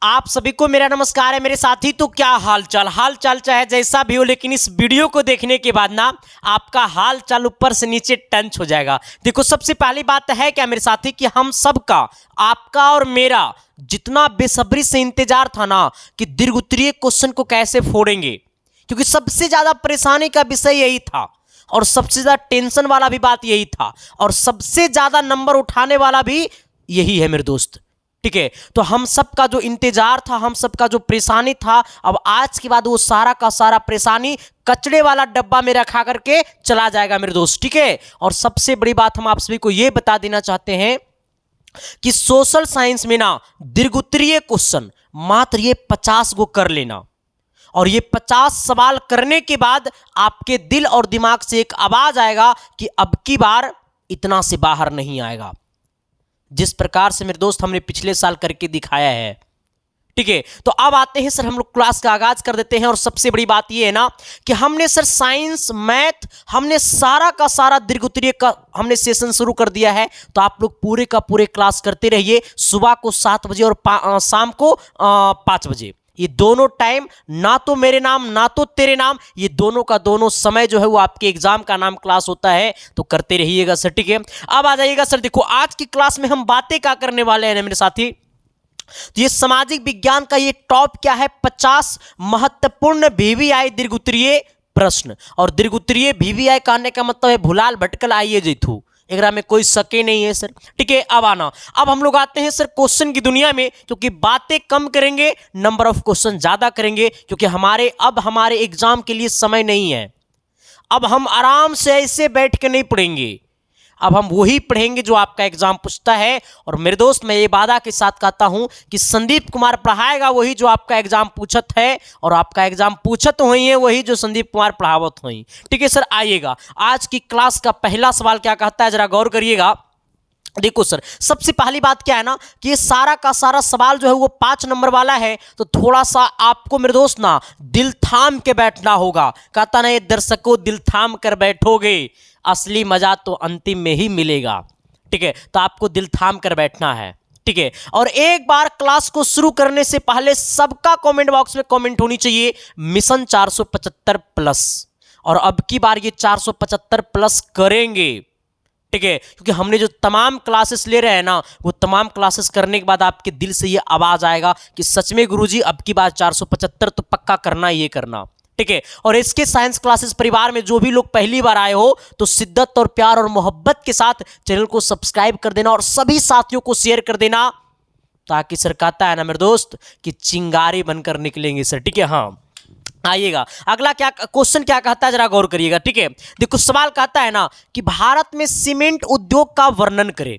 आप सभी को मेरा नमस्कार है मेरे साथी। तो क्या हाल चाल चाहे जैसा भी हो, लेकिन इस वीडियो को देखने के बाद ना आपका हाल चाल ऊपर से नीचे टंच हो जाएगा। देखो, सबसे पहली बात है क्या मेरे साथी कि हम सबका, आपका और मेरा जितना बेसब्री से इंतजार था ना कि दीर्घोत्तरीय क्वेश्चन को कैसे फोड़ेंगे, क्योंकि सबसे ज्यादा परेशानी का विषय यही था और सबसे ज्यादा टेंशन वाला भी बात यही था और सबसे ज्यादा नंबर उठाने वाला भी यही है मेरे दोस्त। ठीक है, तो हम सबका जो इंतजार था, हम सबका जो परेशानी था, अब आज के बाद वो सारा का सारा परेशानी कचड़े वाला डब्बा में रखा करके चला जाएगा मेरे दोस्त। ठीक है, और सबसे बड़ी बात हम आप सभी को ये बता देना चाहते हैं कि सोशल साइंस में ना दीर्घोत्तरीय क्वेश्चन मात्र ये 50 गो कर लेना, और ये 50 सवाल करने के बाद आपके दिल और दिमाग से एक आवाज आएगा कि अब की बार इतना से बाहर नहीं आएगा, जिस प्रकार से मेरे दोस्त हमने पिछले साल करके दिखाया है। ठीक है, तो अब आते हैं सर, हम लोग क्लास का आगाज कर देते हैं। और सबसे बड़ी बात यह है ना कि हमने सर साइंस मैथ हमने सारा का सारा दीर्घोत्तरीय का हमने सेशन शुरू कर दिया है। तो आप लोग पूरे का पूरे क्लास करते रहिए, सुबह को 7 बजे और शाम को 5 बजे। ये दोनों टाइम, ना तो मेरे नाम ना तो तेरे नाम, ये दोनों का दोनों समय जो है वो आपके एग्जाम का नाम क्लास होता है। तो करते रहिएगा सर। ठीक है, अब आ जाइएगा सर। देखो, आज की क्लास में हम बातें क्या करने वाले हैं मेरे साथी, तो ये सामाजिक विज्ञान का ये टॉप क्या है, 50 महत्वपूर्ण वीवीआई दीर्घोत्तरीय प्रश्न। और दीर्घोत्तरीय वीवीआई कहने का मतलब है भुलाल भटकल आइए जैथू, एकरा में कोई शके नहीं है सर। ठीक है, अब आना, अब हम लोग आते हैं सर क्वेश्चन की दुनिया में, क्योंकि बातें कम करेंगे, नंबर ऑफ क्वेश्चन ज्यादा करेंगे, क्योंकि हमारे एग्जाम के लिए समय नहीं है। अब हम आराम से ऐसे बैठ के नहीं पढ़ेंगे, अब हम वही पढ़ेंगे जो आपका एग्जाम पूछता है। और मेरे दोस्त, मैं ये वादा के साथ कहता हूं कि संदीप कुमार पढ़ाएगा वही जो आपका एग्जाम पूछत है, और आपका एग्जाम पूछत हुई है वही जो संदीप कुमार पढ़ावत हुई। ठीक है सर, आइएगा। आज की क्लास का पहला सवाल क्या कहता है, जरा गौर करिएगा। देखो सर, सबसे पहली बात क्या है ना कि ये सारा का सारा सवाल जो है वो 5 नंबर वाला है। तो थोड़ा सा आपको मेरे दोस्त ना दिल थाम के बैठना होगा। कहता ना, ये दर्शकों दिल थाम कर बैठोगे, असली मजा तो अंतिम में ही मिलेगा। ठीक है, तो आपको दिल थाम कर बैठना है। ठीक है, और एक बार क्लास को शुरू करने से पहले सबका कमेंट बॉक्स में कमेंट होनी चाहिए मिशन 475 प्लस। और अब की बार ये 475 प्लस करेंगे। ठीक है, क्योंकि हमने जो तमाम क्लासेस ले रहे हैं ना, वो तमाम क्लासेस करने के बाद आपके दिल से ये आवाज आएगा कि सच में गुरुजी अब की बार 475 तो पक्का करना ही करना। ठीक है, और इसके साइंस क्लासेस परिवार में जो भी लोग पहली बार आए हो तो शिद्दत और प्यार और मोहब्बत के साथ चैनल को सब्सक्राइब कर देना और सभी साथियों को शेयर कर देना, ताकि सर कहता है ना मेरे दोस्त कि चिंगारी बनकर निकलेंगे सर। ठीक है, हाँ आइएगा। अगला क्या क्वेश्चन क्या कहता है, जरा गौर करिएगा। ठीक है, देखो सवाल कहता है ना कि भारत में सीमेंट उद्योग का वर्णन करें।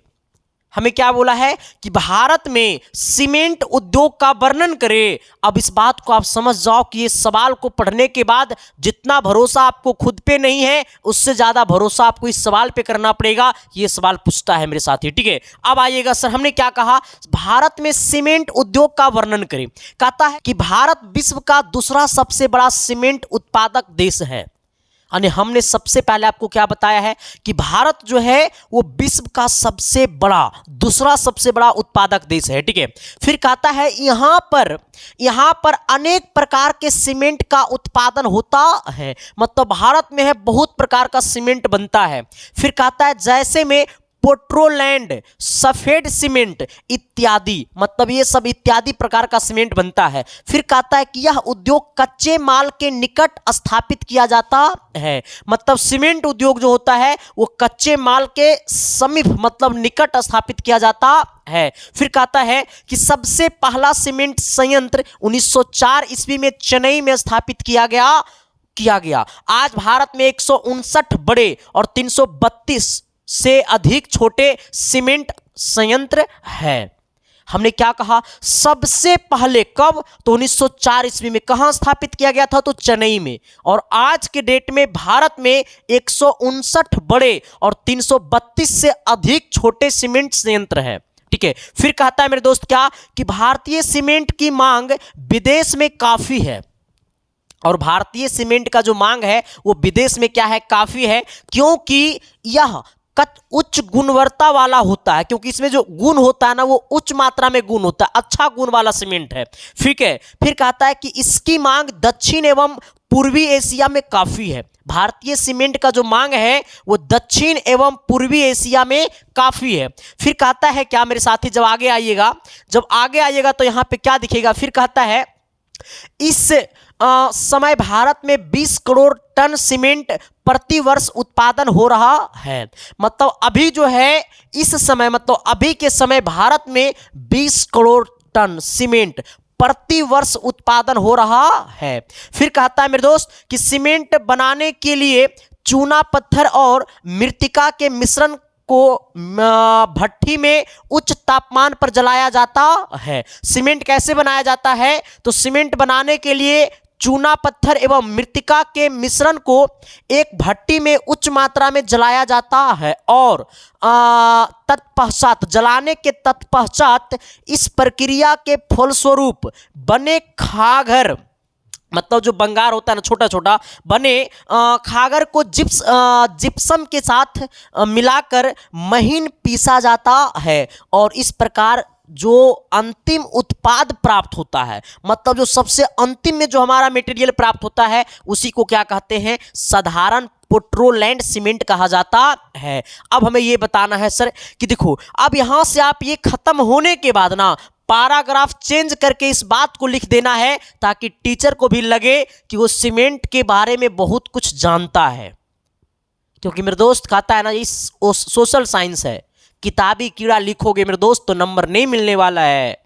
हमें क्या बोला है कि भारत में सीमेंट उद्योग का वर्णन करें। अब इस बात को आप समझ जाओ कि ये सवाल को पढ़ने के बाद जितना भरोसा आपको खुद पे नहीं है, उससे ज्यादा भरोसा आपको इस सवाल पे करना पड़ेगा। ये सवाल पूछता है मेरे साथी। ठीक है, अब आइएगा सर, हमने क्या कहा, भारत में सीमेंट उद्योग का वर्णन करें। कहता है कि भारत विश्व का दूसरा सबसे बड़ा सीमेंट उत्पादक देश है। यानी हमने सबसे पहले आपको क्या बताया है कि भारत जो है वो विश्व का सबसे बड़ा, दूसरा सबसे बड़ा उत्पादक देश है। ठीक है, फिर कहता है यहां पर अनेक प्रकार के सीमेंट का उत्पादन होता है, मतलब भारत में है बहुत प्रकार का सीमेंट बनता है। फिर कहता है जैसे में पोर्टलैंड, सफेद सीमेंट इत्यादि, मतलब ये सब इत्यादि प्रकार का सीमेंट बनता है। फिर कहता है कि यह उद्योग कच्चे माल के निकट स्थापित किया जाता है, मतलब सीमेंट उद्योग जो होता है वो कच्चे माल के समीप, मतलब निकट स्थापित किया जाता है। फिर कहता है कि सबसे पहला सीमेंट संयंत्र 1904 ईस्वी में चेन्नई में स्थापित किया गया। आज भारत में 159 बड़े और 332 से अधिक छोटे सीमेंट संयंत्र है। हमने क्या कहा, सबसे पहले कब, तो 1904 ईस्वी में। कहां स्थापित किया गया था, तो चेन्नई में। और आज के डेट में भारत में 159 बड़े और 332 से अधिक छोटे सीमेंट संयंत्र है। ठीक है, फिर कहता है मेरे दोस्त क्या कि भारतीय सीमेंट की मांग विदेश में काफी है। और भारतीय सीमेंट का जो मांग है वो विदेश में क्या है, काफी है, क्योंकि यह उच्च गुणवत्ता वाला होता है, क्योंकि इसमें जो गुण होता है ना वो उच्च मात्रा में गुण होता है, अच्छा गुण वाला सीमेंट है। ठीक है, फिर कहता है कि इसकी मांग दक्षिण एवं पूर्वी एशिया में काफी है। भारतीय सीमेंट का जो मांग है वो दक्षिण एवं पूर्वी एशिया में काफी है। फिर कहता है क्या मेरे साथी, जब आगे आइएगा तो यहां पे क्या दिखेगा, फिर कहता है इस समय भारत में 20 करोड़ टन सीमेंट प्रति वर्ष उत्पादन हो रहा है। मतलब अभी जो है इस समय, मतलब अभी के समय भारत में 20 करोड़ टन सीमेंट प्रति वर्ष उत्पादन हो रहा है। फिर कहता है मेरे दोस्त कि सीमेंट बनाने के लिए चूना पत्थर और मृतिका के मिश्रण को भट्ठी में उच्च तापमान पर जलाया जाता है। सीमेंट कैसे बनाया जाता है, तो सीमेंट बनाने के लिए चूना पत्थर एवं मृतिका के मिश्रण को एक भट्टी में उच्च मात्रा में जलाया जाता है और जलाने के तत्पश्चात इस प्रक्रिया के फलस्वरूप बने खागर, मतलब जो बंगार होता है ना छोटा छोटा, बने खागर को जिप्सम के साथ मिलाकर महीन पीसा जाता है और इस प्रकार जो अंतिम उत्पाद प्राप्त होता है, मतलब जो सबसे अंतिम में जो हमारा मटेरियल प्राप्त होता है उसी को क्या कहते हैं, साधारण पोर्टलैंड सीमेंट कहा जाता है। अब हमें ये बताना है सर कि देखो, अब यहां से आप ये खत्म होने के बाद ना पैराग्राफ चेंज करके इस बात को लिख देना है ताकि टीचर को भी लगे कि वो सीमेंट के बारे में बहुत कुछ जानता है। क्योंकि मेरे दोस्त कहता है ना ये सोशल साइंस है, किताबी कीड़ा लिखोगे मेरे दोस्त तो नंबर नहीं मिलने वाला है।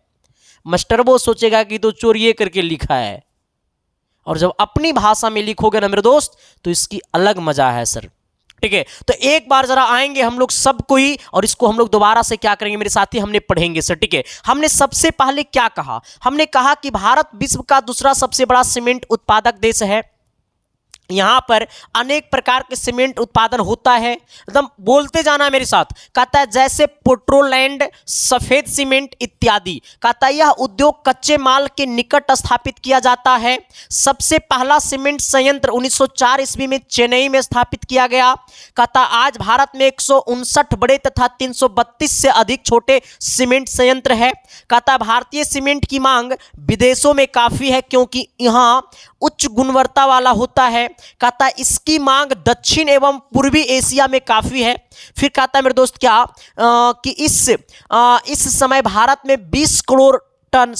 मास्टर वो सोचेगा कि तो चोरिए करके लिखा है, और जब अपनी भाषा में लिखोगे ना मेरे दोस्त तो इसकी अलग मजा है सर। ठीक है, तो एक बार जरा आएंगे हम लोग सब कोई और इसको हम लोग दोबारा से क्या करेंगे मेरे साथी, हमने पढ़ेंगे सर। ठीक है, हमने सबसे पहले क्या कहा, हमने कहा कि भारत विश्व का दूसरा सबसे बड़ा सीमेंट उत्पादक देश है। यहां पर अनेक प्रकार के सीमेंट उत्पादन होता है, एकदम बोलते जाना मेरे साथ। कहता है जैसे पोर्टलैंड, सफेद सीमेंट इत्यादि। कहता है यह उद्योग कच्चे माल के निकट स्थापित किया जाता है। सबसे पहला सीमेंट संयंत्र 1904 ईस्वी में चेन्नई में स्थापित किया गया। कहता आज भारत में 159 बड़े तथा 332 से अधिक छोटे सीमेंट संयंत्र है। कहता भारतीय सीमेंट की मांग विदेशों में काफी है क्योंकि यहाँ उच्च गुणवत्ता वाला होता है। कहता है इसकी मांग दक्षिण एवं पूर्वी एशिया में काफी है। फिर कहता है मेरे दोस्त क्या कि इस समय भारत में 20 करोड़ टन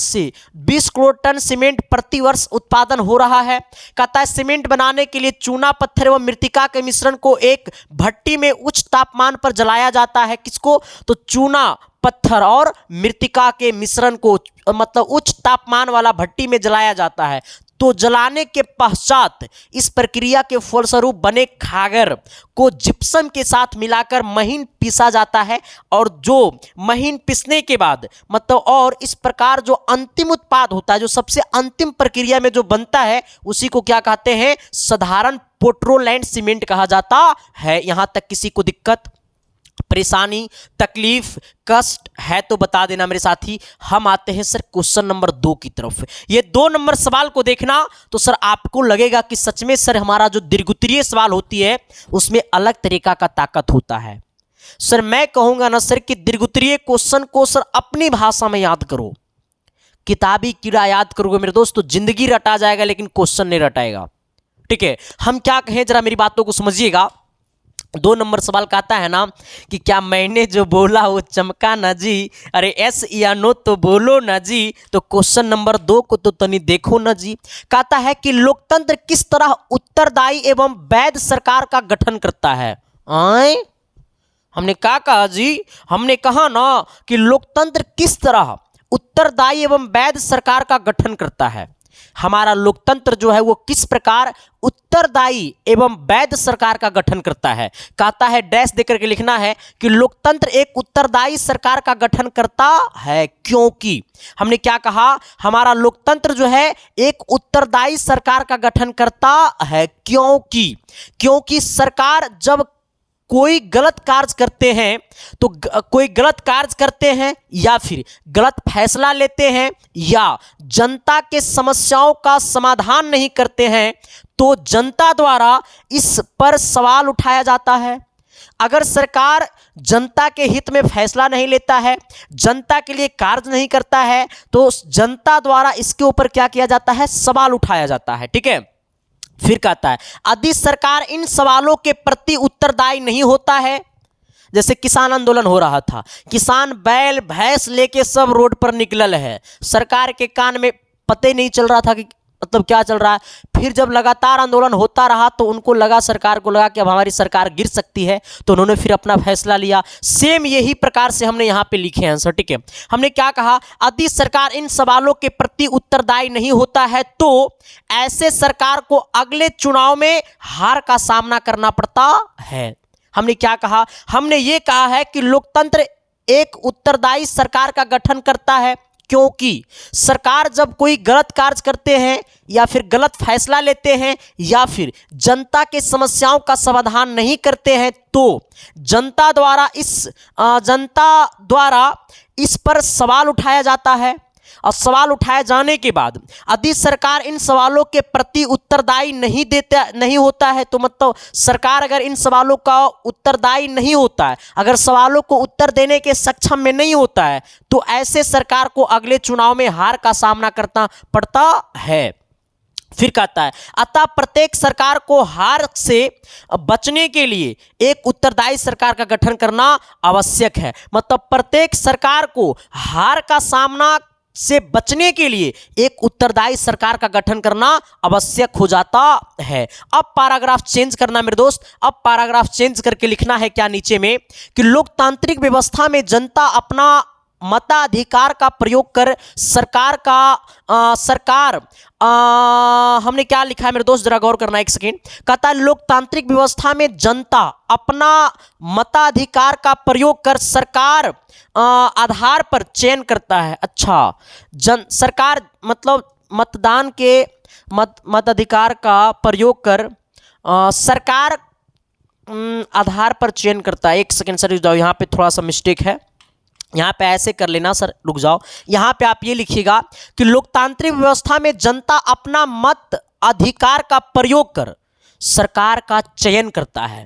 सीमेंट प्रति वर्ष उत्पादन हो रहा है। कहता है सीमेंट बनाने के लिए चूना पत्थर एवं मृतिका के मिश्रण को एक भट्टी में उच्च तापमान पर जलाया जाता है। किसको, तो चूना पत्थर और मृतिका के मिश्रण को मतलब उच्च तापमान वाला भट्टी में जलाया जाता है। तो जलाने के पश्चात इस प्रक्रिया के फलस्वरूप बने खागर को जिप्सम के साथ मिलाकर महीन पीसा जाता है और जो महीन पीसने के बाद मतलब और इस प्रकार जो अंतिम उत्पाद होता है, जो सबसे अंतिम प्रक्रिया में जो बनता है उसी को क्या कहते हैं, साधारण पोर्टलैंड सीमेंट कहा जाता है। यहां तक किसी को दिक्कत, परेशानी, तकलीफ, कष्ट है तो बता देना मेरे साथी। हम आते हैं सर क्वेश्चन नंबर 2 की तरफ। ये 2 नंबर सवाल को देखना तो सर आपको लगेगा कि सच में सर हमारा जो दीर्घोत्तरीय सवाल होती है उसमें अलग तरीका का ताकत होता है। सर मैं कहूंगा ना सर कि दीर्घोत्तरीय क्वेश्चन को सर अपनी भाषा में याद करो, किताबी कीड़ा याद करोगे मेरे दोस्त तो जिंदगी रटा जाएगा लेकिन क्वेश्चन नहीं रटाएगा। ठीक है, हम क्या कहें जरा मेरी बातों को समझिएगा। 2 नंबर सवाल कहता है ना कि क्या मैंने जो बोला वो चमका ना जी, अरे एस या नो तो बोलो ना जी। तो क्वेश्चन नंबर 2 को तो तनी देखो ना जी। कहता है कि लोकतंत्र किस तरह उत्तरदायी एवं वैध सरकार का गठन करता है। हमने क्या कहा जी, हमने कहा ना कि लोकतंत्र किस तरह उत्तरदायी एवं वैध सरकार का गठन करता है। हमारा लोकतंत्र जो है वो किस प्रकार उत्तरदायी एवं वैध सरकार का गठन करता है। कहता है डैश देकर के लिखना है कि लोकतंत्र एक उत्तरदायी सरकार का गठन करता है क्योंकि, हमने क्या कहा, हमारा लोकतंत्र जो है एक उत्तरदायी सरकार का गठन करता है क्योंकि सरकार जब कोई गलत कार्य करते हैं तो कोई गलत कार्य करते हैं या फिर गलत फैसला लेते हैं या जनता के समस्याओं का समाधान नहीं करते हैं तो जनता द्वारा इस पर सवाल उठाया जाता है। अगर सरकार जनता के हित में फैसला नहीं लेता है, जनता के लिए कार्य नहीं करता है, तो जनता द्वारा इसके ऊपर क्या किया जाता है, सवाल उठाया जाता है। ठीक है, फिर कहता है यदि सरकार इन सवालों के प्रति उत्तरदायी नहीं होता है, जैसे किसान आंदोलन हो रहा था, किसान बैल भैंस लेके सब रोड पर निकलल है, सरकार के कान में पता ही नहीं चल रहा था कि मतलब क्या चल रहा है। फिर जब लगातार आंदोलन होता रहा तो उनको लगा, सरकार को लगा कि अब हमारी सरकार गिर सकती है, तो उन्होंने फिर अपना फैसला लिया। सेम यही प्रकार से हमने यहाँ पे लिखे हैं आंसर। ठीक है, हमने क्या कहा, यदि सरकार इन सवालों के प्रति उत्तरदायी नहीं होता है तो ऐसे सरकार को अगले चुनाव में हार का सामना करना पड़ता है। हमने क्या कहा, हमने ये कहा है कि लोकतंत्र एक उत्तरदायी सरकार का गठन करता है, क्योंकि सरकार जब कोई गलत कार्य करते हैं या फिर गलत फैसला लेते हैं या फिर जनता के समस्याओं का समाधान नहीं करते हैं तो जनता द्वारा इस पर सवाल उठाया जाता है। और सवाल उठाए जाने के बाद यदि सरकार इन सवालों के प्रति उत्तरदायी नहीं होता है, तो मतलब सरकार अगर इन सवालों का उत्तरदायी नहीं होता है, अगर सवालों को उत्तर देने के सक्षम में नहीं होता है, तो ऐसे सरकार को अगले चुनाव में हार का सामना करना पड़ता है। फिर कहता है अतः प्रत्येक सरकार को हार से बचने के लिए एक उत्तरदायी सरकार का गठन करना आवश्यक है। मतलब प्रत्येक सरकार को हार का सामना से बचने के लिए एक उत्तरदायी सरकार का गठन करना आवश्यक हो जाता है। अब पैराग्राफ चेंज करना मेरे दोस्त, अब पैराग्राफ चेंज करके लिखना है क्या नीचे में कि लोकतांत्रिक व्यवस्था में जनता अपना मताधिकार का प्रयोग कर हमने क्या लिखा है मेरे दोस्त, जरा गौर करना एक सेकेंड। कहता है लोकतांत्रिक व्यवस्था में जनता अपना मताधिकार का प्रयोग कर सरकार आधार पर चयन करता है। अच्छा, सरकार मतलब मतदान के मताधिकार का प्रयोग कर सरकार आधार पर चयन करता है। एक सेकेंड सर, जाओ, यहाँ पे थोड़ा सा मिस्टेक है, यहाँ पे ऐसे कर लेना सर, रुक जाओ। यहाँ पे आप ये लिखिएगा कि लोकतांत्रिक व्यवस्था में जनता अपना मत अधिकार का प्रयोग कर सरकार का चयन करता है।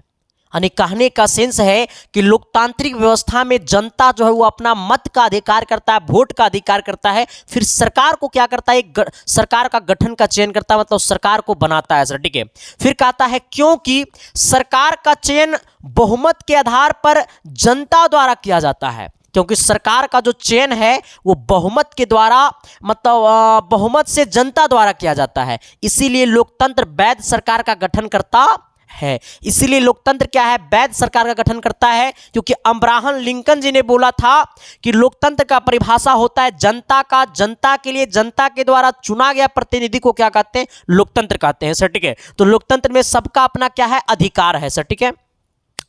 यानी कहने का सेंस है कि लोकतांत्रिक व्यवस्था में जनता जो है वो अपना मत का अधिकार करता है, वोट का अधिकार करता है, फिर सरकार को क्या करता है, सरकार का गठन का चयन करता है, मतलब सरकार को बनाता है सर। ठीक है, फिर कहता है क्योंकि सरकार का चयन बहुमत के आधार पर जनता द्वारा किया जाता है, क्योंकि सरकार का जो चयन है वो बहुमत के द्वारा मतलब बहुमत से जनता द्वारा किया जाता है, इसीलिए लोकतंत्र वैध सरकार का गठन करता है। इसीलिए लोकतंत्र क्या है, वैध सरकार का गठन करता है, क्योंकि अब्राहम लिंकन जी ने बोला था कि लोकतंत्र का परिभाषा होता है जनता का, जनता के लिए जनता के द्वारा चुना गया प्रतिनिधि को क्या कहते हैं, लोकतंत्र कहते हैं सर। ठीक है, तो लोकतंत्र में सबका अपना क्या है, अधिकार है सर। ठीक है,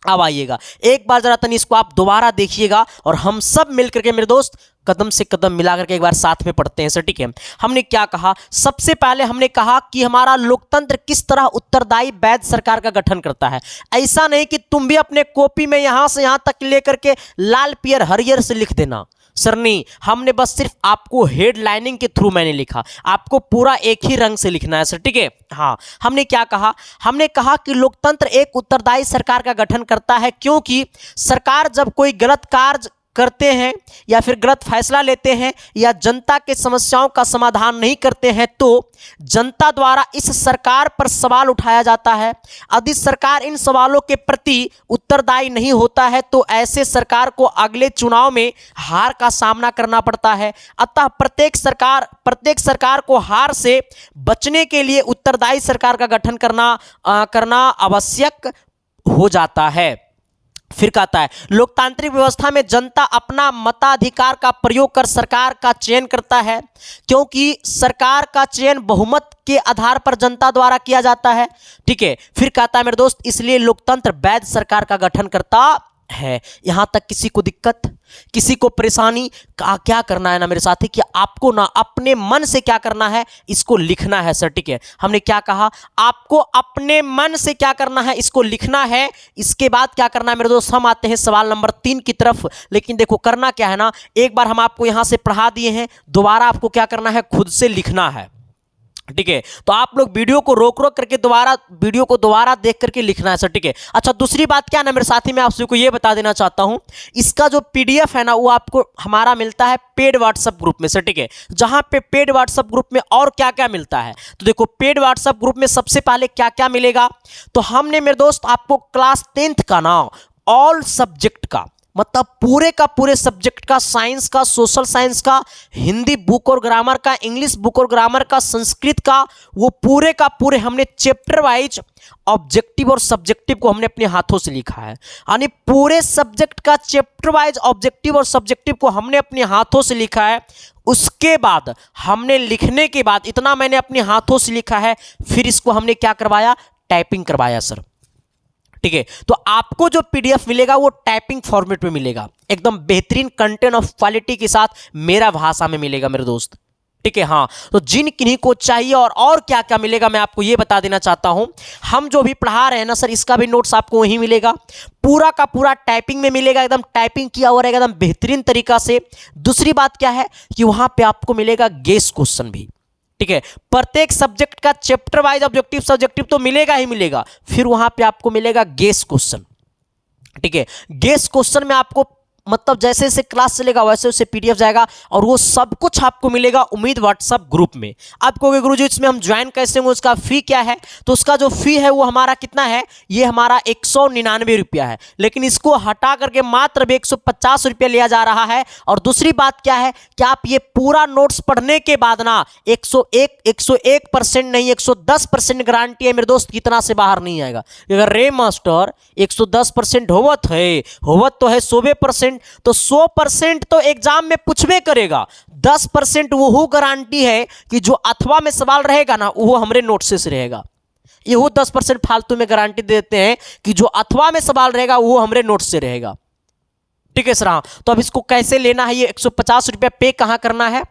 अब आइएगा एक बार जरा तनी इसको आप दोबारा देखिएगा और हम सब मिलकर के मेरे दोस्त कदम से कदम मिला करके एक बार साथ में पढ़ते हैं सर। ठीक है, हमने क्या कहा, सबसे पहले हमने कहा कि हमारा लोकतंत्र किस तरह उत्तरदायी वैध सरकार का गठन करता है। ऐसा नहीं कि तुम भी अपने कॉपी में यहां से यहां तक लेकर के लाल पियर हरियर से लिख देना सर, नहीं, हमने बस सिर्फ आपको हेडलाइनिंग के थ्रू मैंने लिखा, आपको पूरा एक ही रंग से लिखना है सर। ठीक है, हाँ, हमने क्या कहा, हमने कहा कि लोकतंत्र एक उत्तरदायी सरकार का गठन करता है, क्योंकि सरकार जब कोई गलत कार्य करते हैं या फिर गलत फैसला लेते हैं या जनता के समस्याओं का समाधान नहीं करते हैं तो जनता द्वारा इस सरकार पर सवाल उठाया जाता है। यदि सरकार इन सवालों के प्रति उत्तरदायी नहीं होता है तो ऐसे सरकार को अगले चुनाव में हार का सामना करना पड़ता है। अतः प्रत्येक सरकार को हार से बचने के लिए उत्तरदायी सरकार का गठन करना आवश्यक हो जाता है। फिर कहता है लोकतांत्रिक व्यवस्था में जनता अपना मताधिकार का प्रयोग कर सरकार का चयन करता है, क्योंकि सरकार का चयन बहुमत के आधार पर जनता द्वारा किया जाता है। ठीक है, फिर कहता है मेरे दोस्त इसलिए लोकतंत्र वैध सरकार का गठन करता है। यहां तक किसी को दिक्कत, किसी को परेशानी का क्या करना है ना मेरे साथी, कि आपको ना अपने मन से क्या करना है, इसको लिखना है सर। ठीक है, हमने क्या कहा, आपको अपने मन से क्या करना है, इसको लिखना है। इसके बाद क्या करना है मेरे दोस्त, हम आते हैं सवाल नंबर 3 की तरफ। लेकिन देखो करना क्या है ना, एक बार हम आपको यहां से पढ़ा दिए हैं, दोबारा आपको क्या करना है, खुद से लिखना है। ठीक है। तो आप लोग वीडियो को रोक करके वीडियो को दोबारा देख करके लिखना है सर, ठीक है। अच्छा, दूसरी बात क्या ना मेरे साथी, मैं आप सभी को ये बता देना चाहता हूं, इसका जो पीडीएफ है ना वो आपको हमारा मिलता है पेड व्हाट्सएप ग्रुप में सर, ठीक है। जहां पे पेड व्हाट्सएप ग्रुप में और क्या क्या मिलता है, तो देखो पेड व्हाट्सएप ग्रुप में सबसे पहले क्या क्या मिलेगा, तो हमने मेरे दोस्त आपको क्लास 10th का ना ऑल सब्जेक्ट का, मतलब पूरे का पूरे सब्जेक्ट का, साइंस का, सोशल साइंस का, हिंदी बुक और ग्रामर का, इंग्लिश बुक और ग्रामर का, संस्कृत का, वो पूरे का पूरे हमने चैप्टर वाइज ऑब्जेक्टिव और सब्जेक्टिव को हमने अपने हाथों से लिखा है। यानी पूरे सब्जेक्ट का चैप्टर वाइज ऑब्जेक्टिव और सब्जेक्टिव को हमने अपने हाथों से लिखा है। उसके बाद हमने लिखने के बाद, इतना मैंने अपने हाथों से लिखा है, फिर इसको हमने क्या करवाया, टाइपिंग करवाया सर, ठीक है। तो आपको जो पीडीएफ मिलेगा वो टाइपिंग फॉर्मेट में मिलेगा, एकदम बेहतरीन कंटेंट ऑफ क्वालिटी के साथ मेरा भाषा में मिलेगा मेरे दोस्त, ठीक है। हाँ, तो जिन किन्हीं को चाहिए और क्या क्या मिलेगा मैं आपको ये बता देना चाहता हूं। हम जो भी पढ़ा रहे हैं ना सर, इसका भी नोट्स आपको वहीं मिलेगा, पूरा का पूरा टाइपिंग में मिलेगा, एकदम टाइपिंग किया हुआ रहेगा, एकदम बेहतरीन तरीका से। दूसरी बात क्या है कि वहां पे आपको मिलेगा गेस क्वेश्चन भी, ठीक है। प्रत्येक सब्जेक्ट का चैप्टर वाइज ऑब्जेक्टिव सब्जेक्टिव तो मिलेगा ही मिलेगा, फिर वहां पे आपको मिलेगा गेस क्वेश्चन, ठीक है। गेस क्वेश्चन में आपको मतलब जैसे जैसे क्लास चलेगा वैसे वैसे पीडीएफ जाएगा, और वो सब कुछ आपको मिलेगा उम्मीद व्हाट्सएप ग्रुप में। आप कहोगे गुरुजी इसमें हम ज्वाइन कैसे होंगे, उसका फी क्या है, तो उसका जो फी है वो हमारा कितना है, ये हमारा 199 रुपया है, लेकिन इसको हटा करके मात्र 150 रुपया लिया जा रहा है। और दूसरी बात क्या है कि आप ये पूरा नोट्स पढ़ने के बाद ना 101% नहीं 110% गारंटी है मेरे दोस्त, कितना से बाहर नहीं आएगा। अगर रे मास्टर 110% होवत तो है 100%, तो 100% तो एग्जाम में पूछबे करेगा, 10% वो गारंटी है कि जो अथवा में सवाल रहेगा ना वो हमरे नोट से रहेगा। ये 10% फालतू में गारंटी देते हैं कि जो अथवा में सवाल रहेगा वो हमरे नोट से रहेगा, ठीक है सर। हाँ, तो अब इसको कैसे लेना है, ये 150 रुपया पे कहां करना है,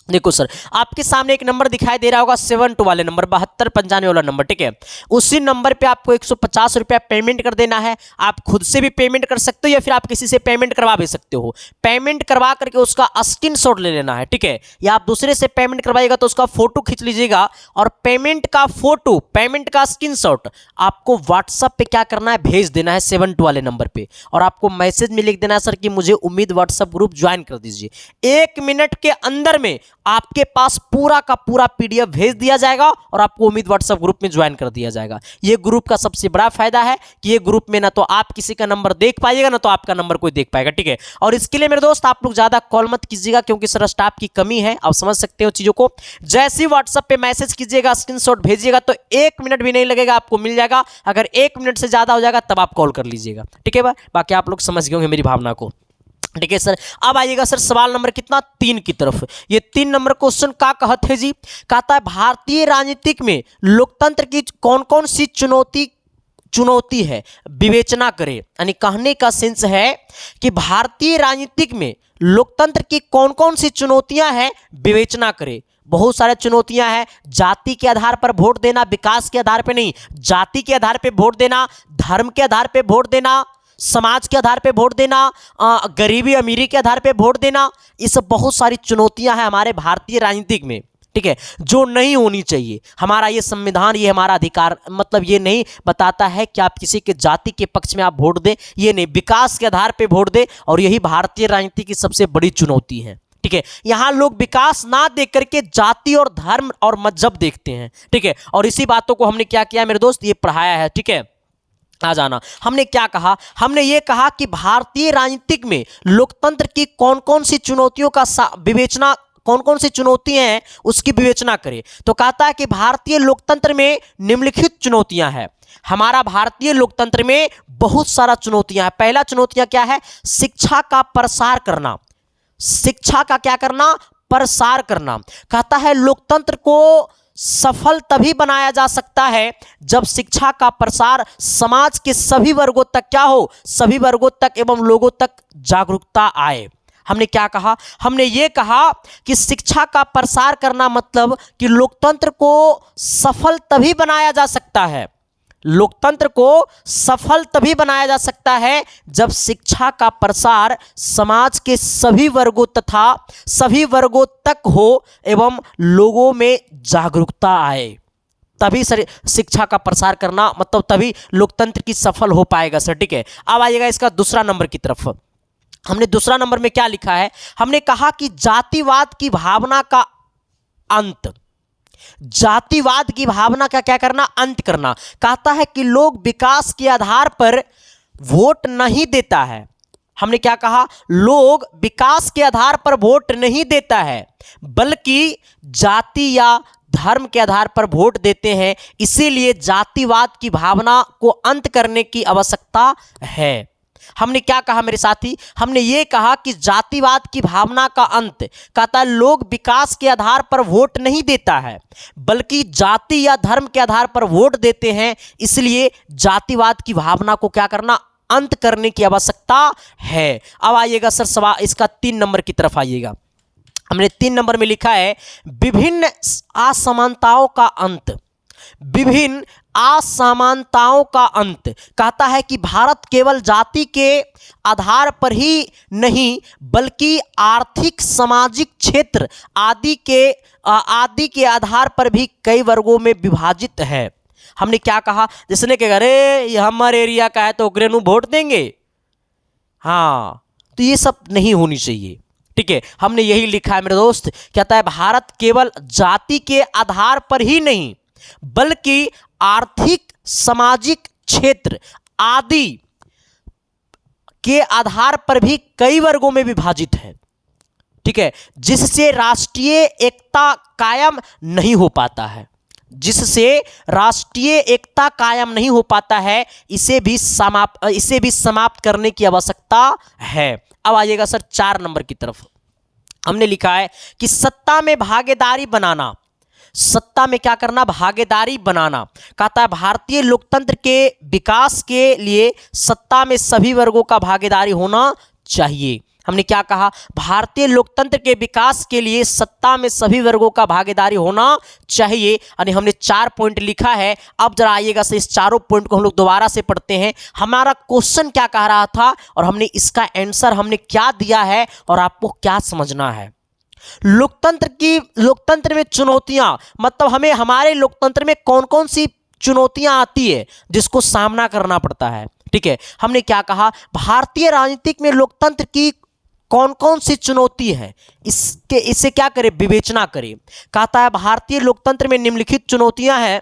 देखो सर आपके सामने एक नंबर दिखाई दे रहा होगा 72 वाले नंबर, 7295 वाला नंबर, ठीक है। उसी नंबर पे आपको 150 रुपया पेमेंट कर देना है। आप खुद से भी पेमेंट कर सकते हो या फिर आप किसी से पेमेंट करवा भी सकते हो। पेमेंट करवा करके उसका स्क्रीनशॉट ले लेना है, ठीक है। या आप दूसरे से पेमेंट करवाइएगा तो उसका फोटो खींच लीजिएगा, और पेमेंट का फोटो, पेमेंट का स्क्रीनशॉट आपको व्हाट्सएप पे क्या करना है, भेज देना है 72 वाले नंबर पे, और आपको मैसेज में लिख देना है सर कि मुझे उम्मीद व्हाट्सएप ग्रुप ज्वाइन कर दीजिए। 1 मिनट के अंदर में आपके पास पूरा का पूरा पीडीएफ भेज दिया जाएगा और आपको उम्मीद व्हाट्सएप ग्रुप में ज्वाइन कर दिया जाएगा। ये ग्रुप का सबसे बड़ा फायदा है कि ये ग्रुप में ना तो आप किसी का नंबर देख पाइएगा ना तो आपका नंबर कोई देख पाएगा, ठीक है। और इसके लिए मेरे दोस्त आप लोग ज्यादा कॉल मत कीजिएगा, क्योंकि सर स्टाफ की कमी है, आप समझ सकते हो चीजों को। जैसे ही व्हाट्सएप पे मैसेज कीजिएगा, स्क्रीनशॉट भेजिएगा तो 1 मिनट भी नहीं लगेगा, आपको मिल जाएगा। अगर 1 मिनट से ज्यादा हो जाएगा तब आप कॉल कर लीजिएगा, ठीक है। बाकी आप लोग समझ गए होंगे मेरी भावना को, ठीक है सर। अब आइएगा सर सवाल नंबर कितना 3 की तरफ। ये 3 नंबर क्वेश्चन का कहत है जी, कहता है भारतीय राजनीतिक में लोकतंत्र की कौन कौन सी चुनौती है, विवेचना करें। यानी कहने का सेंस है कि भारतीय राजनीतिक में लोकतंत्र की कौन कौन सी चुनौतियां हैं, विवेचना करें। बहुत सारे चुनौतियां हैं, जाति के आधार पर वोट देना, विकास के आधार पर नहीं, जाति के आधार पर वोट देना, धर्म के आधार पर वोट देना, समाज के आधार पे वोट देना, गरीबी अमीरी के आधार पे वोट देना, ये सब बहुत सारी चुनौतियां हैं हमारे भारतीय राजनीतिक में, ठीक है, जो नहीं होनी चाहिए। हमारा ये संविधान, ये हमारा अधिकार, मतलब ये नहीं बताता है कि आप किसी के जाति के पक्ष में आप वोट दें, ये नहीं, विकास के आधार पे वोट दें, और यही भारतीय राजनीति की सबसे बड़ी चुनौती है, ठीक है। यहाँ लोग विकास ना देख करके जाति और धर्म और मजहब देखते हैं, ठीक है। और इसी बातों को हमने क्या किया मेरे दोस्त, ये पढ़ाया है, ठीक है। आ जाना, हमने क्या कहा, हमने ये कहा कि भारतीय राजनीतिक में लोकतंत्र की कौन कौन सी चुनौतियों का विवेचना, कौन कौन सी चुनौतियां हैं उसकी विवेचना करें। तो कहता है कि भारतीय लोकतंत्र में निम्नलिखित चुनौतियां हैं। हमारा भारतीय लोकतंत्र में बहुत सारा चुनौतियां हैं। पहला चुनौतियां क्या है, शिक्षा का प्रसार करना, शिक्षा का क्या करना, प्रसार करना। कहता है लोकतंत्र को सफल तभी बनाया जा सकता है जब शिक्षा का प्रसार समाज के सभी वर्गों तक क्या हो, सभी वर्गों तक एवं लोगों तक जागरूकता आए। हमने क्या कहा, हमने ये कहा कि शिक्षा का प्रसार करना मतलब कि लोकतंत्र को सफल तभी बनाया जा सकता है, लोकतंत्र को सफल तभी बनाया जा सकता है जब शिक्षा का प्रसार समाज के सभी वर्गों तथा सभी वर्गों तक हो एवं लोगों में जागरूकता आए। तभी सर शिक्षा का प्रसार करना मतलब तभी लोकतंत्र की सफल हो पाएगा सर। ठीक है, अब आइएगा इसका दूसरा नंबर की तरफ। हमने दूसरा नंबर में क्या लिखा है, हमने कहा कि जातिवाद की भावना का अंत, जातिवाद की भावना का क्या करना, अंत करना। कहता है कि लोग विकास के आधार पर वोट नहीं देता है। हमने क्या कहा, लोग विकास के आधार पर वोट नहीं देता है बल्कि जाति या धर्म के आधार पर वोट देते हैं। इसीलिए जातिवाद की भावना को अंत करने की आवश्यकता है। हमने क्या कहा मेरे साथी, हमने ये कहा कि जातिवाद की भावना का अंत, कहता है लोग विकास के आधार पर वोट नहीं देता है बल्कि जाति या धर्म के आधार पर वोट देते हैं। इसलिए जातिवाद की भावना को क्या करना, अंत करने की आवश्यकता है। अब आइएगा सर सवाल इसका 3 नंबर की तरफ आइएगा। हमने 3 नंबर में लिखा है विभिन्न असमानताओं का अंत, विभिन्न असमानताओं का अंत। कहता है कि भारत केवल जाति के आधार पर ही नहीं बल्कि आर्थिक, सामाजिक क्षेत्र आदि के आधार पर भी कई वर्गों में विभाजित है। हमने क्या कहा, जिसने कहा अरे ये हमारे एरिया का है तो ओकरे वोट देंगे, हाँ, तो ये सब नहीं होनी चाहिए। ठीक है, हमने यही लिखा है मेरे दोस्त। कहता है भारत केवल जाति के आधार पर ही नहीं बल्कि आर्थिक, सामाजिक क्षेत्र आदि के आधार पर भी कई वर्गों में विभाजित है। ठीक है, जिससे राष्ट्रीय एकता कायम नहीं हो पाता है, जिससे राष्ट्रीय एकता कायम नहीं हो पाता है, इसे भी समाप्त करने की आवश्यकता है। अब आइएगा सर 4 नंबर की तरफ। हमने लिखा है कि सत्ता में भागीदारी बनाना, सत्ता में क्या करना, भागीदारी बनाना। कहता है भारतीय लोकतंत्र के विकास के लिए सत्ता में सभी वर्गों का भागीदारी होना चाहिए। हमने क्या कहा, भारतीय लोकतंत्र के विकास के लिए सत्ता में सभी वर्गों का भागीदारी होना चाहिए। यानी हमने 4 पॉइंट लिखा है। अब जरा आइएगा से इस चारों पॉइंट को हम लोग दोबारा से पढ़ते हैं। हमारा क्वेश्चन क्या कह रहा था और हमने इसका आंसर हमने क्या दिया है और आपको क्या समझना है। लोकतंत्र में चुनौतियां, मतलब हमें हमारे लोकतंत्र में कौन कौन सी चुनौतियां आती है जिसको सामना करना पड़ता है। ठीक है, हमने क्या कहा, भारतीय राजनीतिक में लोकतंत्र की कौन कौन सी चुनौती है, इससे क्या करें, विवेचना करें। कहता है भारतीय लोकतंत्र में निम्नलिखित चुनौतियां हैं।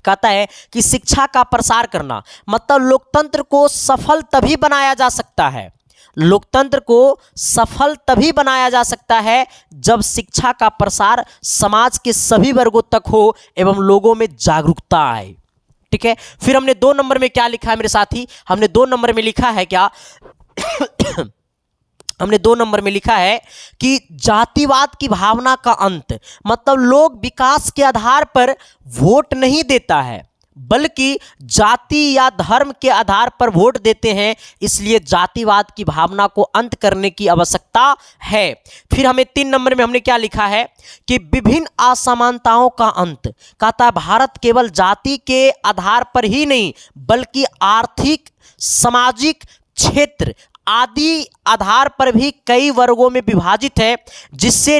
कहता है कि शिक्षा का प्रसार करना, मतलब लोकतंत्र को सफल तभी बनाया जा सकता है, लोकतंत्र को सफल तभी बनाया जा सकता है जब शिक्षा का प्रसार समाज के सभी वर्गों तक हो एवं लोगों में जागरूकता आए। ठीक है, फिर हमने 2 नंबर में क्या लिखा है मेरे साथी, हमने 2 नंबर में लिखा है क्या हमने 2 नंबर में लिखा है कि जातिवाद की भावना का अंत, मतलब लोग विकास के आधार पर वोट नहीं देता है बल्कि जाति या धर्म के आधार पर वोट देते हैं। इसलिए जातिवाद की भावना को अंत करने की आवश्यकता है। फिर हमें 3 नंबर में हमने क्या लिखा है कि विभिन्न असमानताओं का अंत। कहता है भारत केवल जाति के आधार पर ही नहीं बल्कि आर्थिक, सामाजिक क्षेत्र आदि आधार पर भी कई वर्गों में विभाजित है, जिससे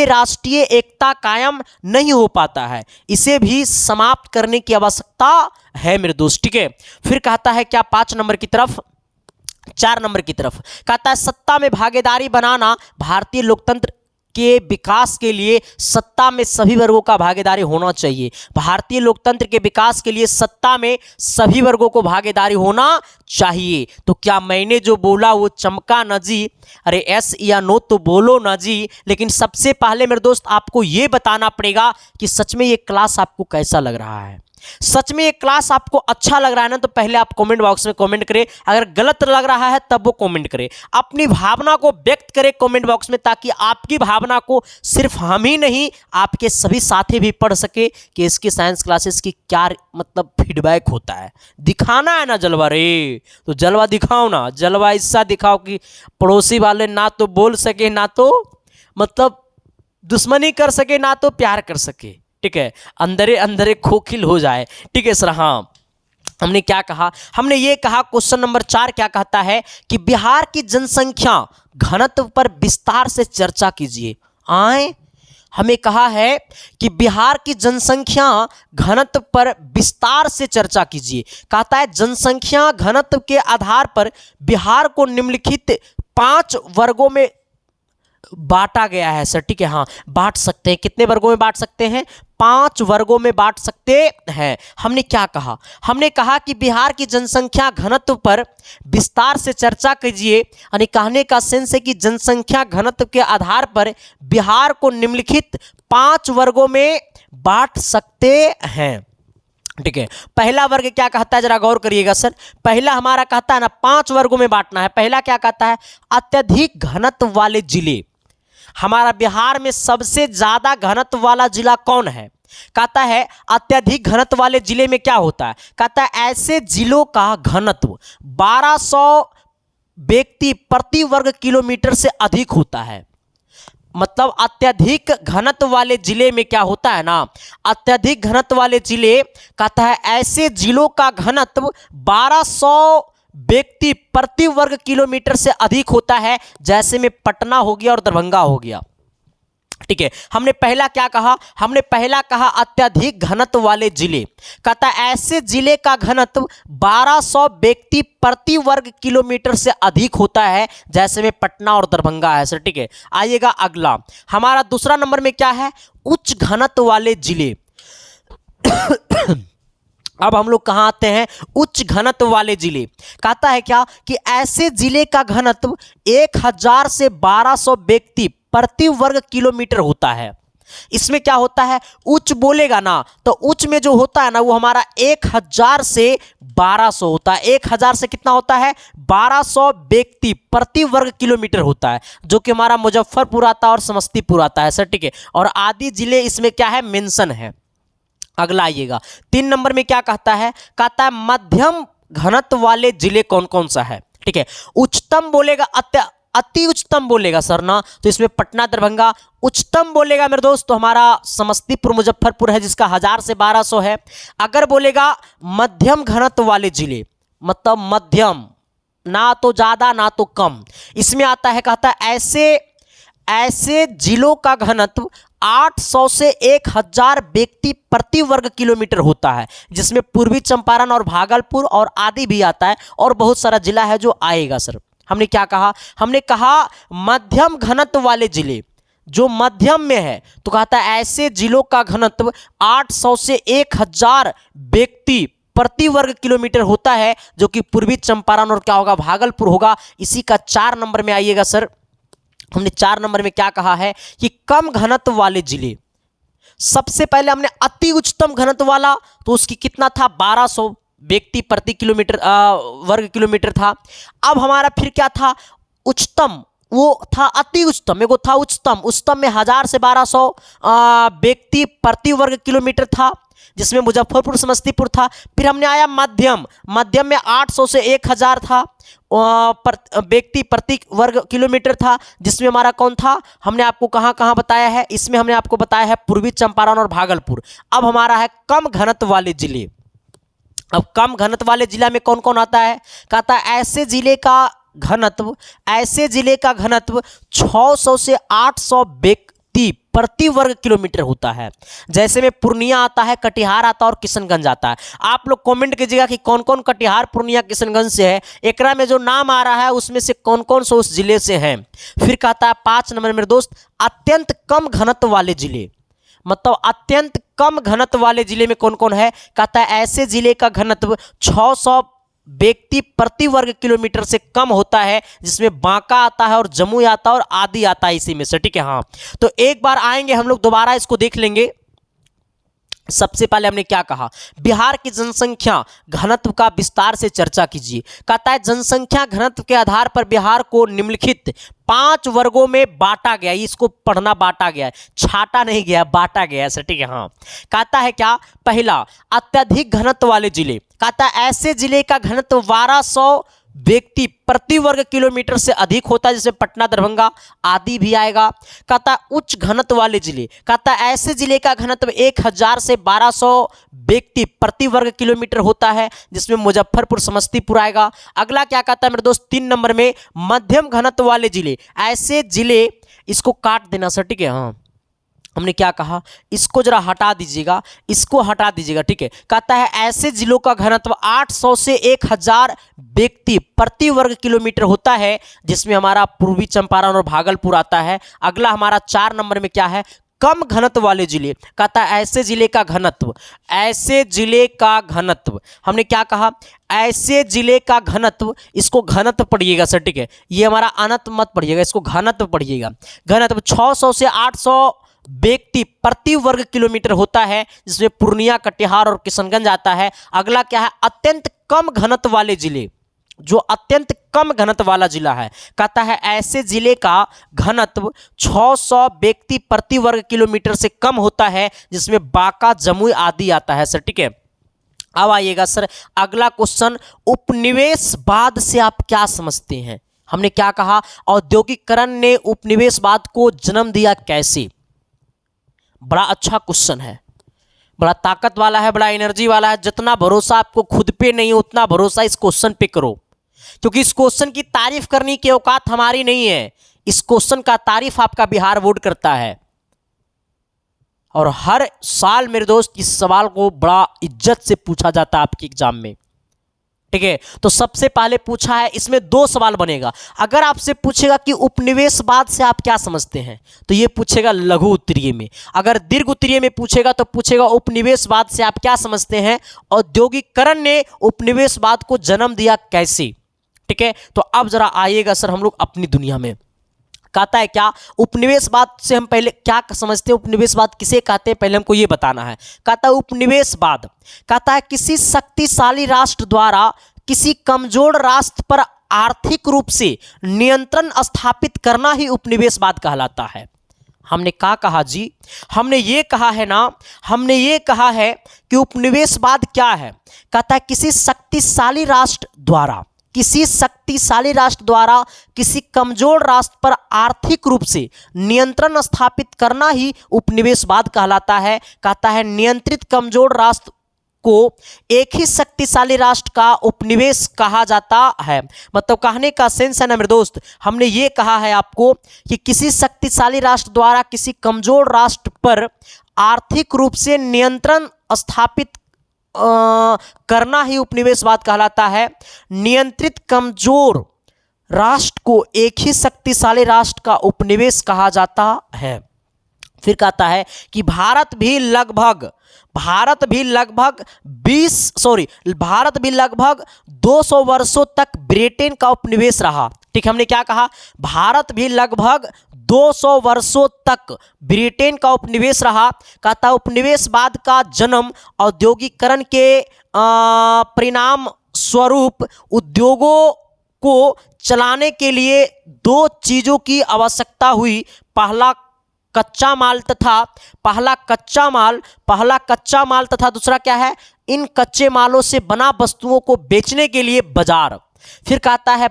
राष्ट्रीय एकता कायम नहीं हो पाता है। इसे भी समाप्त करने की आवश्यकता है मेरे दोस्त। ठीक है, फिर कहता है क्या 4 नंबर की तरफ कहता है सत्ता में भागीदारी बनाना, भारतीय लोकतंत्र के विकास के लिए सत्ता में सभी वर्गों का भागीदारी होना चाहिए। भारतीय लोकतंत्र के विकास के लिए सत्ता में सभी वर्गों को भागीदारी होना चाहिए। तो क्या मैंने जो बोला वो चमका ना जी? अरे एस या नो तो बोलो ना जी। लेकिन सबसे पहले मेरे दोस्त आपको ये बताना पड़ेगा कि सच में ये क्लास आपको कैसा लग रहा है। सच में ये क्लास आपको अच्छा लग रहा है ना, तो पहले आप कमेंट बॉक्स में कमेंट करें। अगर गलत लग रहा है तब वो कमेंट करें। अपनी भावना को व्यक्त करें कमेंट बॉक्स में, ताकि आपकी भावना को सिर्फ हम ही नहीं आपके सभी साथी भी पढ़ सके कि इसकी साइंस क्लासेस की क्या मतलब फीडबैक होता है। दिखाना है ना जलवा रे, तो जलवा दिखाओ ना। जलवा ऐसा दिखाओ कि पड़ोसी वाले ना तो बोल सके, ना तो मतलब दुश्मनी कर सके, ना तो प्यार कर सके। ठीक है, अंदरे अंदरे खोखिल हो जाए, ठीक है सर। हाँ, हमने क्या कहा, हमने ये कहा क्वेश्चन नंबर 4 क्या कहता है कि बिहार की जनसंख्या घनत्व पर विस्तार से चर्चा कीजिए। आए, हमें कहा है कि बिहार की जनसंख्या घनत्व पर विस्तार से चर्चा कीजिए। कहता है जनसंख्या घनत्व के आधार पर बिहार को निम्नलिखित 5 वर्गों में बांटा गया है सर, ठीक है। हाँ, बांट सकते हैं, कितने वर्गों में बांट सकते हैं? 5 वर्गों में बांट सकते हैं। हमने क्या कहा, हमने कहा कि बिहार की जनसंख्या घनत्व पर विस्तार से चर्चा कीजिए, यानी कहने का सेंस है कि जनसंख्या घनत्व के आधार पर बिहार को निम्नलिखित 5 वर्गों में बांट सकते हैं, ठीक है। पहला वर्ग क्या कहता है, जरा गौर करिएगा सर। पहला हमारा कहता है ना 5 वर्गों में बांटना है। पहला क्या कहता है, अत्यधिक घनत्व वाले जिले। हमारा बिहार में सबसे ज्यादा घनत्व वाला जिला कौन है? कहता है अत्यधिक घनत्व वाले जिले में क्या होता है, कहता है ऐसे जिलों का घनत्व 1200 व्यक्ति प्रति वर्ग किलोमीटर से अधिक होता है। मतलब अत्यधिक घनत्व वाले जिले में क्या होता है ना, अत्यधिक घनत्व वाले जिले, कहता है ऐसे जिलों का घनत्व 1200 व्यक्ति प्रति वर्ग किलोमीटर से अधिक होता है, जैसे में पटना हो गया और दरभंगा हो गया, ठीक है। हमने पहला क्या कहा, हमने पहला कहा अत्यधिक घनत्व वाले जिले। कहता है ऐसे जिले का घनत्व 1200 व्यक्ति प्रति वर्ग किलोमीटर से अधिक होता है, जैसे में पटना और दरभंगा है सर, ठीक है। आइएगा अगला, हमारा दूसरा नंबर में क्या है, उच्च घनत्व वाले जिले। अब हम लोग कहाँ आते हैं, उच्च घनत्व वाले जिले। कहता है क्या कि ऐसे जिले का घनत्व 1000 से 1200 व्यक्ति प्रति वर्ग किलोमीटर होता है। इसमें क्या होता है, उच्च बोलेगा ना तो उच्च में जो होता है ना वो हमारा 1000 से 1200 होता है। 1000 से कितना होता है, 1200 व्यक्ति प्रति वर्ग किलोमीटर होता है, जो कि हमारा मुजफ्फरपुर आता है और समस्तीपुर आता है सर, ठीक है। और आदि जिले इसमें क्या है, मेंशन है। अगला आइएगा 3 नंबर में क्या कहता है, कहता है मध्यम घनत्व वाले जिले कौन कौन सा है, ठीक है। उच्चतम बोलेगा, अति उच्चतम बोलेगा सर ना, तो इसमें पटना दरभंगा। उच्चतम बोलेगा मेरे दोस्त तो हमारा समस्तीपुर मुजफ्फरपुर है, जिसका 1000 से 1200 है। अगर बोलेगा मध्यम घनत्व वाले जिले, मतलब मध्यम, ना तो ज्यादा ना तो कम, इसमें आता है, कहता है ऐसे जिलों का घनत्व 800 से 1000 व्यक्ति प्रति वर्ग किलोमीटर होता है, जिसमें पूर्वी चंपारण और भागलपुर और आदि भी आता है, और बहुत सारा जिला है जो आएगा सर। हमने क्या कहा, हमने कहा मध्यम घनत्व वाले जिले, जो मध्यम में है, तो कहता है ऐसे जिलों का घनत्व 800 से 1000 व्यक्ति प्रति वर्ग किलोमीटर होता है, जो कि पूर्वी चंपारण और क्या होगा, भागलपुर होगा। इसी का 4 नंबर में आइएगा सर। हमने 4 नंबर में क्या कहा है कि कम घनत्व वाले जिले। सबसे पहले हमने अति उच्चतम घनत्व वाला, तो उसकी कितना था, 1200 व्यक्ति प्रति किलोमीटर वर्ग किलोमीटर था। अब हमारा फिर क्या था, उच्चतम, वो था अति उच्चतम, एगो था उच्चतम। उच्चतम में 1000 से 1200 व्यक्ति प्रति वर्ग किलोमीटर था, जिसमें मुजफ्फरपुर समस्तीपुर था। फिर हमने आया मध्यम, मध्यम में 800 से 1000 था व्यक्ति प्रति वर्ग किलोमीटर था, जिसमें हमारा कौन था, हमने आपको कहाँ कहाँ बताया है, इसमें हमने आपको बताया है पूर्वी चंपारण और भागलपुर। अब हमारा है कम घनत्व वाले जिले। अब कम घनत्व वाले जिला में कौन कौन आता है, कहता है ऐसे जिले का घनत्व 600 से 800 व्यक्ति प्रति वर्ग किलोमीटर होता है, जैसे में पूर्णिया आता है, कटिहार आता है और किशनगंज आता है। आप लोग कमेंट कीजिएगा कि कौन कौन कटिहार, पूर्णिया, किशनगंज से है। एकरा में जो नाम आ रहा है उसमें से कौन कौन से उस जिले से हैं। फिर कहता है 5 नंबर मेरे दोस्त, अत्यंत कम घनत्व वाले जिले। मतलब अत्यंत कम घनत्व वाले जिले में कौन कौन है, कहता है ऐसे जिले का घनत्व 600 व्यक्ति प्रति वर्ग किलोमीटर से कम होता है, जिसमें बांका आता है और जमुई आता है और आदि आता है इसी में से, ठीक है। हाँ, तो एक बार आएंगे हम लोग, दोबारा इसको देख लेंगे। सबसे पहले हमने क्या कहा, बिहार की जनसंख्या घनत्व का विस्तार से चर्चा कीजिए। कहता है जनसंख्या घनत्व के आधार पर बिहार को निम्नलिखित 5 वर्गों में बांटा गया। इसको पढ़ना, बांटा गया है, छाटा नहीं गया, बांटा गया है, ठीक है। हाँ, कहता है क्या, पहला अत्यधिक घनत्व वाले जिले। कहता है ऐसे जिले का घनत्व 1200 व्यक्ति प्रति वर्ग किलोमीटर से अधिक होता है, जैसे पटना, दरभंगा आदि भी आएगा। कहता है उच्च घनत्व वाले जिले, कहता है ऐसे जिले का घनत्व 1000 से 1200 व्यक्ति प्रति वर्ग किलोमीटर होता है, जिसमें मुजफ्फरपुर, समस्तीपुर आएगा। अगला क्या कहता है मेरे दोस्त 3 नंबर में, मध्यम घनत्व वाले जिले, ऐसे जिले, इसको काट देना सर, ठीक है। हाँ, हमने क्या कहा, इसको जरा हटा दीजिएगा, इसको हटा दीजिएगा, ठीक है। कहता है ऐसे जिलों का घनत्व 800 से 1000 व्यक्ति प्रति वर्ग किलोमीटर होता है, जिसमें हमारा पूर्वी चंपारण और भागलपुर आता है। अगला हमारा 4 नंबर में क्या है, कम घनत्व वाले जिले, कहता है ऐसे जिले का घनत्व, ऐसे जिले का घनत्व, हमने क्या कहा, ऐसे जिले का घनत्व, इसको घनत्व पढ़िएगा सर, ठीक है। ये हमारा अनंत मत पढ़िएगा, इसको घनत्व पढ़िएगा। घनत्व 600 से 800 व्यक्ति प्रति वर्ग किलोमीटर होता है, जिसमें पूर्णिया, कटिहार और किशनगंज आता है। अगला क्या है, अत्यंत कम घनत्व वाले जिले, जो अत्यंत कम घनत्व वाला जिला है, कहता है ऐसे जिले का घनत्व 600 व्यक्ति प्रति वर्ग किलोमीटर से कम होता है, जिसमें बांका, जमुई आदि आता है सर, ठीक है। अब आइएगा सर अगला क्वेश्चन, उपनिवेशवाद से आप क्या समझते हैं। हमने क्या कहा, औद्योगिकरण ने उपनिवेशवाद को जन्म दिया कैसे। बड़ा अच्छा क्वेश्चन है, बड़ा ताकत वाला है, बड़ा एनर्जी वाला है। जितना भरोसा आपको खुद पे नहीं है, उतना भरोसा इस क्वेश्चन पे करो, क्योंकि इस क्वेश्चन की तारीफ करने की औकात हमारी नहीं है। इस क्वेश्चन का तारीफ आपका बिहार बोर्ड करता है, और हर साल मेरे दोस्त इस सवाल को बड़ा इज्जत से पूछा जाता है आपके एग्जाम में, ठीक है। तो सबसे पहले पूछा है, इसमें 2 सवाल बनेगा। अगर आपसे पूछेगा कि उपनिवेशवाद से आप क्या समझते हैं, तो ये पूछेगा लघु उत्तरीय में। अगर दीर्घ उत्तरीय में पूछेगा तो पूछेगा उपनिवेशवाद से आप क्या समझते हैं, औद्योगिकरण ने उपनिवेशवाद को जन्म दिया कैसे, ठीक है। तो अब जरा आइएगा सर हम लोग अपनी दुनिया में, कहता है क्या, उपनिवेशवाद से हम पहले क्या समझते हैं, उपनिवेशवाद किसे कहते हैं, पहले हमको ये बताना है। कहता है उपनिवेशवाद, कहता है किसी शक्तिशाली राष्ट्र द्वारा किसी कमजोर राष्ट्र पर आर्थिक रूप से नियंत्रण स्थापित करना ही उपनिवेशवाद कहलाता है। हमने क्या कहा जी, हमने ये कहा है ना, हमने ये कहा है कि उपनिवेशवाद क्या है। कहता है किसी शक्तिशाली राष्ट्र द्वारा, किसी शक्तिशाली राष्ट्र द्वारा किसी कमजोर राष्ट्र पर आर्थिक रूप से नियंत्रण स्थापित करना ही उपनिवेशवाद कहलाता है। कहता है नियंत्रित कमजोर राष्ट्र को एक ही शक्तिशाली राष्ट्र का उपनिवेश कहा जाता है। मतलब कहने का सेंस है ना मेरे दोस्त, हमने ये कहा है आपको कि किसी शक्तिशाली राष्ट्र द्वारा किसी कमजोर राष्ट्र पर आर्थिक रूप से नियंत्रण स्थापित करना ही उपनिवेशवाद कहलाता है। नियंत्रित कमजोर राष्ट्र को एक ही शक्तिशाली राष्ट्र का उपनिवेश कहा जाता है। फिर कहता है कि भारत भी लगभग 200 वर्षों तक ब्रिटेन का उपनिवेश रहा। ठीक, हमने क्या कहा, भारत भी लगभग 200 वर्षों तक ब्रिटेन का उपनिवेश रहा। कहता उपनिवेशवाद का जन्म औद्योगिकरण के परिणाम स्वरूप उद्योगों को चलाने के लिए 2 चीज़ों की आवश्यकता हुई। पहला कच्चा माल तथा दूसरा क्या है, इन कच्चे मालों से बना वस्तुओं को बेचने के लिए बाजार। फिर कहता है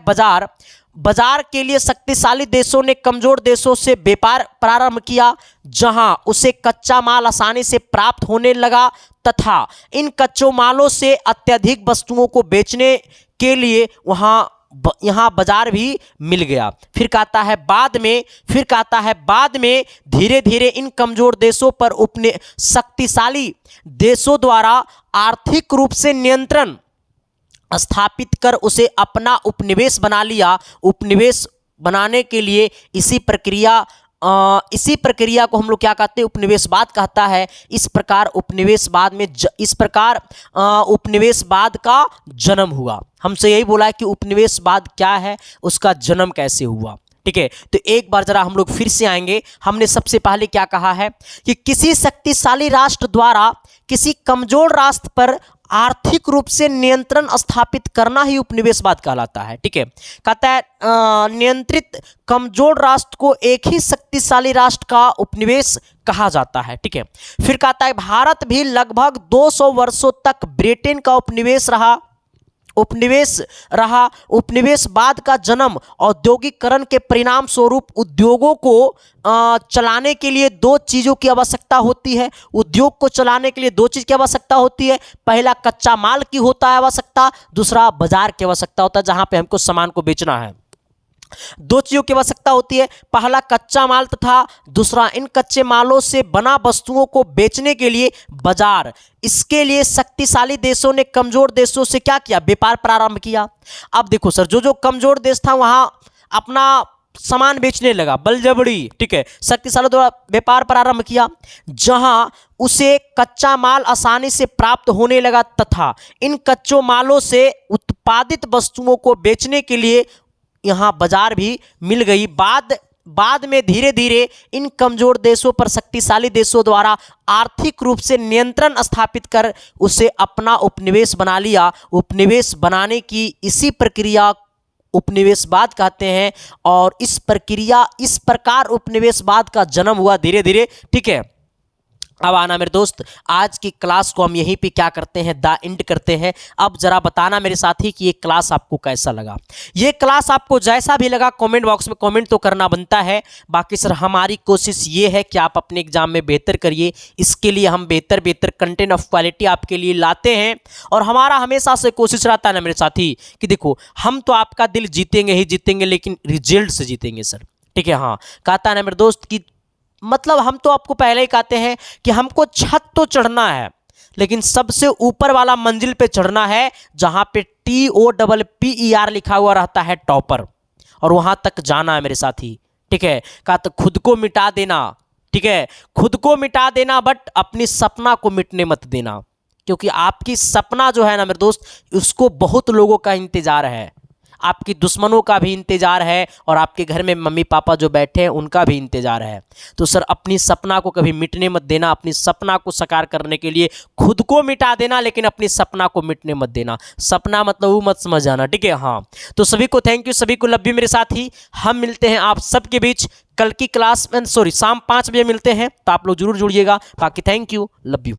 बाजार के लिए शक्तिशाली देशों ने कमजोर देशों से व्यापार प्रारंभ किया, जहां उसे कच्चा माल आसानी से प्राप्त होने लगा तथा इन कच्चों मालों से अत्यधिक वस्तुओं को बेचने के लिए यहाँ बाजार भी मिल गया। फिर कहता है बाद में धीरे धीरे इन कमजोर देशों पर शक्तिशाली देशों द्वारा आर्थिक रूप से नियंत्रण स्थापित कर उसे अपना उपनिवेश बना लिया। उपनिवेश बनाने के लिए इसी प्रक्रिया को हम लोग क्या कहते हैं, उपनिवेशवाद कहता है। इस प्रकार उपनिवेशवाद का जन्म हुआ। हमसे यही बोला है कि उपनिवेशवाद क्या है, उसका जन्म कैसे हुआ। ठीक है, तो एक बार जरा हम लोग फिर से आएंगे। हमने सबसे पहले क्या कहा है कि किसी शक्तिशाली राष्ट्र द्वारा किसी कमजोर राष्ट्र पर आर्थिक रूप से नियंत्रण स्थापित करना ही उपनिवेशवाद कहलाता है। ठीक है, कहता है नियंत्रित कमजोर राष्ट्र को एक ही शक्तिशाली राष्ट्र का उपनिवेश कहा जाता है। ठीक है, फिर कहता है भारत भी लगभग 200 वर्षों तक ब्रिटेन का उपनिवेश रहा। उपनिवेश रहा। उपनिवेशवाद का जन्म औद्योगिकरण के परिणाम स्वरूप उद्योगों को चलाने के लिए दो चीज़ों की आवश्यकता होती है। उद्योग को चलाने के लिए दो चीज़ की आवश्यकता होती है। पहला कच्चा माल की होता है आवश्यकता, दूसरा बाजार की आवश्यकता होता है जहां पे हमको सामान को बेचना है। दो चीजों की आवश्यकता होती है, पहला कच्चा माल तथा दूसरा इन कच्चे मालों से बना वस्तुओं को बेचने के लिए बाजार। इसके लिए शक्तिशाली देशों ने कमजोर देशों से क्या किया, व्यापार प्रारंभ किया। अब देखो सर, जो जो कमजोर देश था वहां अपना सामान बेचने लगा बलजबड़ी, ठीक है, शक्तिशाली द्वारा व्यापार प्रारंभ किया, जहां उसे कच्चा माल आसानी से प्राप्त होने लगा तथा इन कच्चों मालों से उत्पादित वस्तुओं को बेचने के लिए यहाँ बाजार भी मिल गई। बाद में धीरे धीरे इन कमजोर देशों पर शक्तिशाली देशों द्वारा आर्थिक रूप से नियंत्रण स्थापित कर उसे अपना उपनिवेश बना लिया। उपनिवेश बनाने की इसी प्रक्रिया उपनिवेशवाद कहते हैं और इस प्रकार उपनिवेशवाद का जन्म हुआ धीरे धीरे, ठीक है। अब आना मेरे दोस्त, आज की क्लास को हम यहीं पे क्या करते हैं, द एंड करते हैं। अब जरा बताना मेरे साथी कि ये क्लास आपको कैसा लगा। ये क्लास आपको जैसा भी लगा कमेंट बॉक्स में कमेंट तो करना बनता है। बाकी सर हमारी कोशिश ये है कि आप अपने एग्जाम में बेहतर करिए, इसके लिए हम बेहतर कंटेंट ऑफ क्वालिटी आपके लिए लाते हैं। और हमारा हमेशा से कोशिश रहता है ना मेरे साथी कि देखो, हम तो आपका दिल जीतेंगे ही जीतेंगे, लेकिन रिजल्ट से जीतेंगे सर, ठीक है। हाँ, कहता है ना मेरे दोस्त कि मतलब हम तो आपको पहले ही कहते हैं कि हमको छत तो चढ़ना है, लेकिन सबसे ऊपर वाला मंजिल पे चढ़ना है जहां पे TOPPER लिखा हुआ रहता है, टॉपर, और वहां तक जाना है मेरे साथी, ठीक है। कहा तो खुद को मिटा देना, ठीक है, खुद को मिटा देना, बट अपनी सपना को मिटने मत देना, क्योंकि आपकी सपना जो है ना मेरे दोस्त, उसको बहुत लोगों का इंतजार है। आपकी दुश्मनों का भी इंतजार है और आपके घर में मम्मी पापा जो बैठे हैं उनका भी इंतजार है। तो सर अपनी सपना को कभी मिटने मत देना, अपनी सपना को साकार करने के लिए खुद को मिटा देना, लेकिन अपनी सपना को मिटने मत देना। सपना मतलब वो मत समझ जाना, ठीक है। हाँ, तो सभी को थैंक यू, सभी को लव यू मेरे साथी। हम मिलते हैं आप सबके बीच कल की क्लास में, शाम 5 बजे मिलते हैं, तो आप लोग जरूर जुड़िएगा। बाकी थैंक यू, लव यू।